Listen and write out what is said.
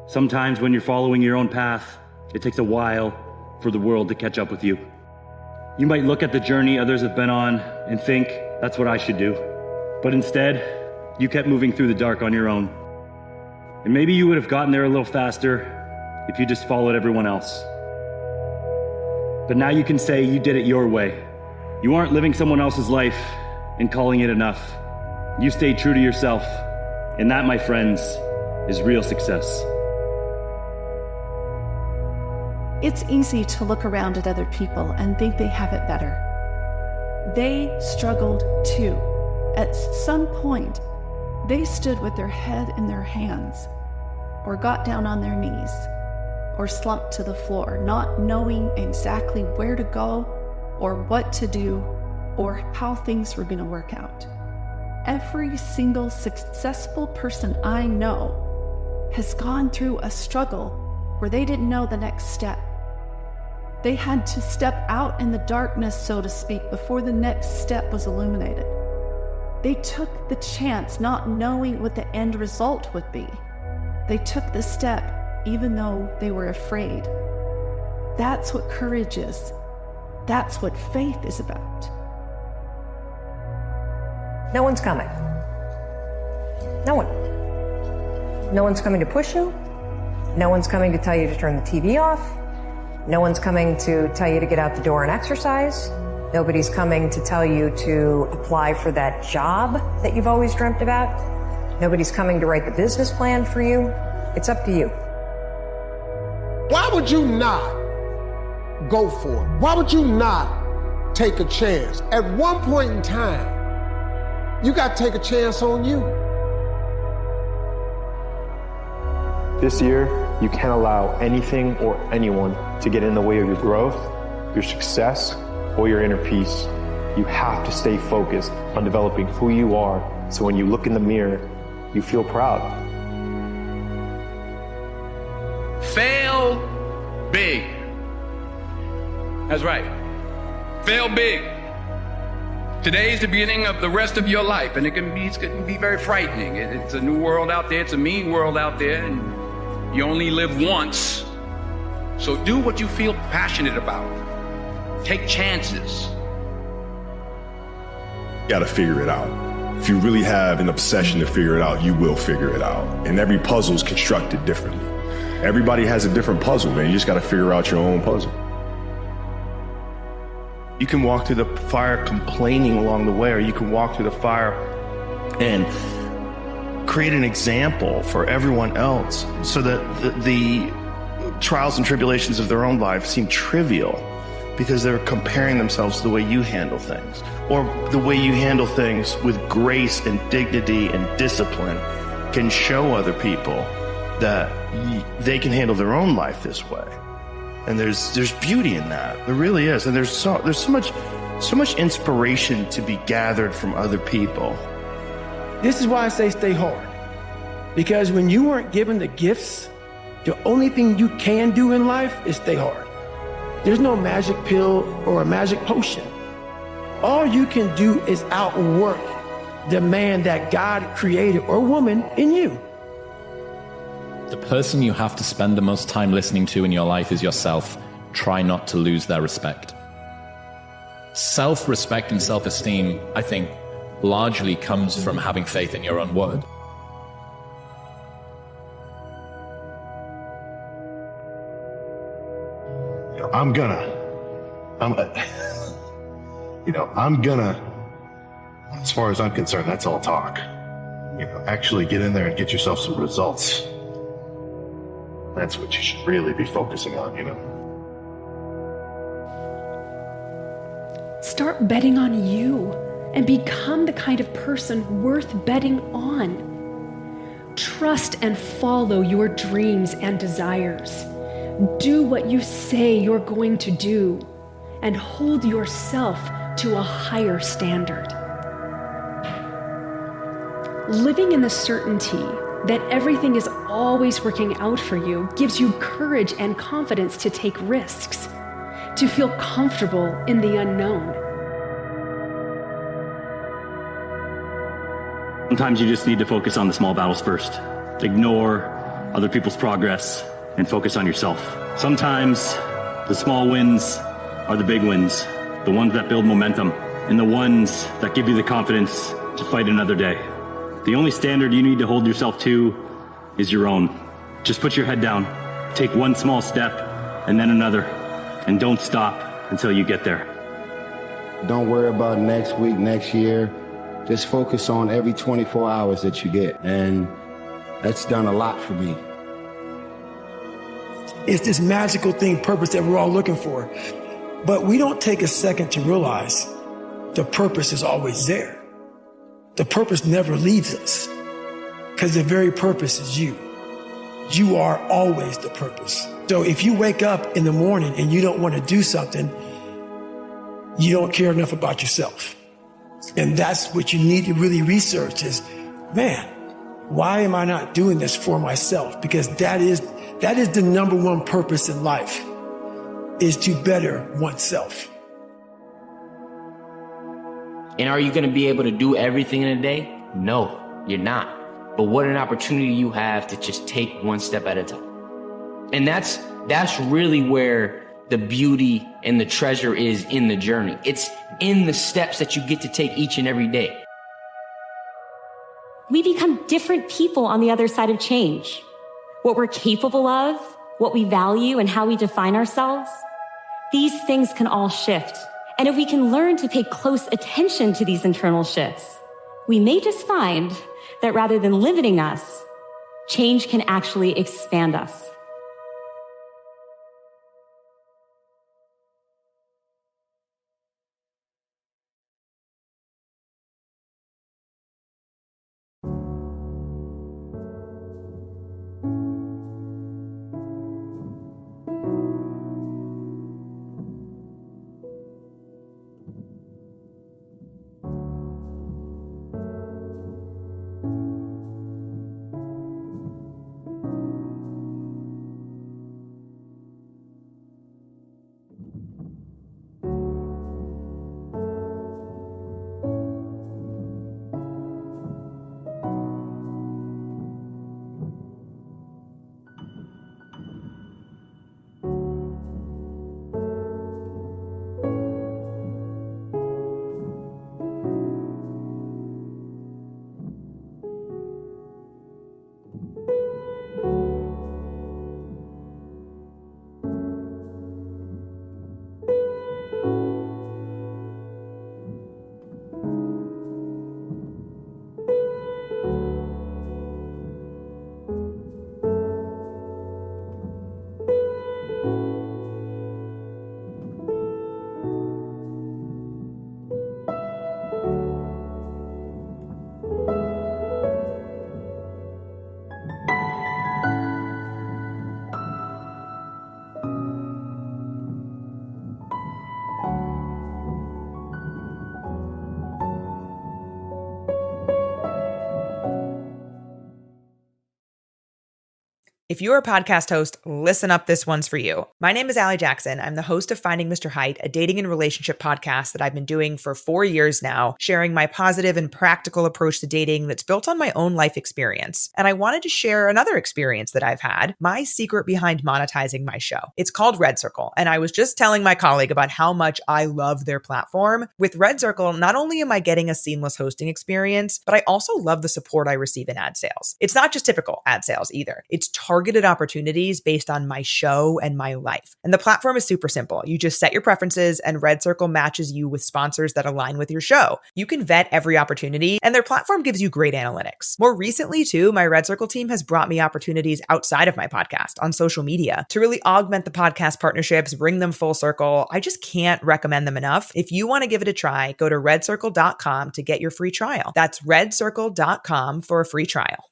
Sometimes when you're following your own path, it takes a while for the world to catch up with you. You might look at the journey others have been on and think, that's what I should do. But instead, you kept moving through the dark on your own. And maybe you would have gotten there a little faster if you just followed everyone else. But now you can say you did it your way. You aren't living someone else's life and calling it enough. You stayed true to yourself. And that, my friends, is real success. It's easy to look around at other people and think they have it better. They struggled too. At some point, they stood with their head in their hands, or got down on their knees, or slumped to the floor, not knowing exactly where to go, or what to do, or how things were going to work out. Every single successful person I know has gone through a struggle where they didn't know the next step. They had to step out in the darkness, so to speak, before the next step was illuminated. They took the chance not knowing what the end result would be. They took the step even though they were afraid. That's what courage is. That's what faith is about. No one's coming. No one. No one's coming to push you. No one's coming to tell you to turn the TV off. No one's coming to tell you to get out the door and exercise. Nobody's coming to tell you to apply for that job that you've always dreamt about. Nobody's coming to write the business plan for you. It's up to you. Why would you not go for it? Why would you not take a chance? At one point in time, you got to take a chance on you. This year, you can't allow anything or anyone to get in the way of your growth, your success, or your inner peace. You have to stay focused on developing who you are, so when you look in the mirror, you feel proud. Fail big. That's right. Fail big. Today's the beginning of the rest of your life, and it can be very frightening. It's a new world out there. It's a mean world out there, and you only live once. So do what you feel passionate about. Take chances. You gotta figure it out. If you really have an obsession to figure it out, you will figure it out. And every puzzle is constructed differently. Everybody has a different puzzle, man. You just gotta figure out your own puzzle. You can walk through the fire complaining along the way, or you can walk through the fire and create an example for everyone else, so that the trials and tribulations of their own life seem trivial because they're comparing themselves to the way you handle things, or the way you handle things with grace and dignity and discipline can show other people that they can handle their own life this way. And there's beauty in that. There really is. And there's so much inspiration to be gathered from other people. This is why I say stay hard. Because when you weren't given the gifts, the only thing you can do in life is stay hard. There's no magic pill or a magic potion. All you can do is outwork the man that God created, or woman, in you. The person you have to spend the most time listening to in your life is yourself. Try not to lose their respect. Self-respect and self-esteem, I think, largely comes from having faith in your own word. I'm gonna, as far as I'm concerned, that's all talk. Actually get in there and get yourself some results. That's what you should really be focusing on, Start betting on you and become the kind of person worth betting on. Trust and follow your dreams and desires. Do what you say you're going to do, and hold yourself to a higher standard. Living in the certainty that everything is always working out for you gives you courage and confidence to take risks, to feel comfortable in the unknown. Sometimes you just need to focus on the small battles first. Ignore other people's progress and focus on yourself. Sometimes the small wins are the big wins, the ones that build momentum, and the ones that give you the confidence to fight another day. The only standard you need to hold yourself to is your own. Just put your head down, take one small step, and then another, and don't stop until you get there. Don't worry about next week, next year. Just focus on every 24 hours that you get, and that's done a lot for me. It's this magical thing, purpose that we're all looking for. But we don't take a second to realize the purpose is always there. The purpose never leaves us because the very purpose is you. You are always the purpose. So if you wake up in the morning and you don't want to do something, you don't care enough about yourself. And that's what you need to really research is, man, why am I not doing this for myself? Because that is the number one purpose in life, is to better oneself. And are you going to be able to do everything in a day? No, you're not. But what an opportunity you have to just take one step at a time. And that's really where the beauty and the treasure is in the journey. It's in the steps that you get to take each and every day. We become different people on the other side of change. What we're capable of, what we value, and how we define ourselves, these things can all shift. And if we can learn to pay close attention to these internal shifts, we may just find that rather than limiting us, change can actually expand us. If you're a podcast host, listen up, this one's for you. My name is Allie Jackson. I'm the host of Finding Mr. Height, a dating and relationship podcast that I've been doing for 4 years now, sharing my positive and practical approach to dating that's built on my own life experience. And I wanted to share another experience that I've had, my secret behind monetizing my show. It's called Red Circle, and I was just telling my colleague about how much I love their platform. With Red Circle, not only am I getting a seamless hosting experience, but I also love the support I receive in ad sales. It's not just typical ad sales either. It's targeted opportunities based on my show and my life. And the platform is super simple. You just set your preferences and Red Circle matches you with sponsors that align with your show. You can vet every opportunity and their platform gives you great analytics. More recently too, my Red Circle team has brought me opportunities outside of my podcast on social media to really augment the podcast partnerships, bring them full circle. I just can't recommend them enough. If you want to give it a try, go to redcircle.com to get your free trial. That's redcircle.com for a free trial.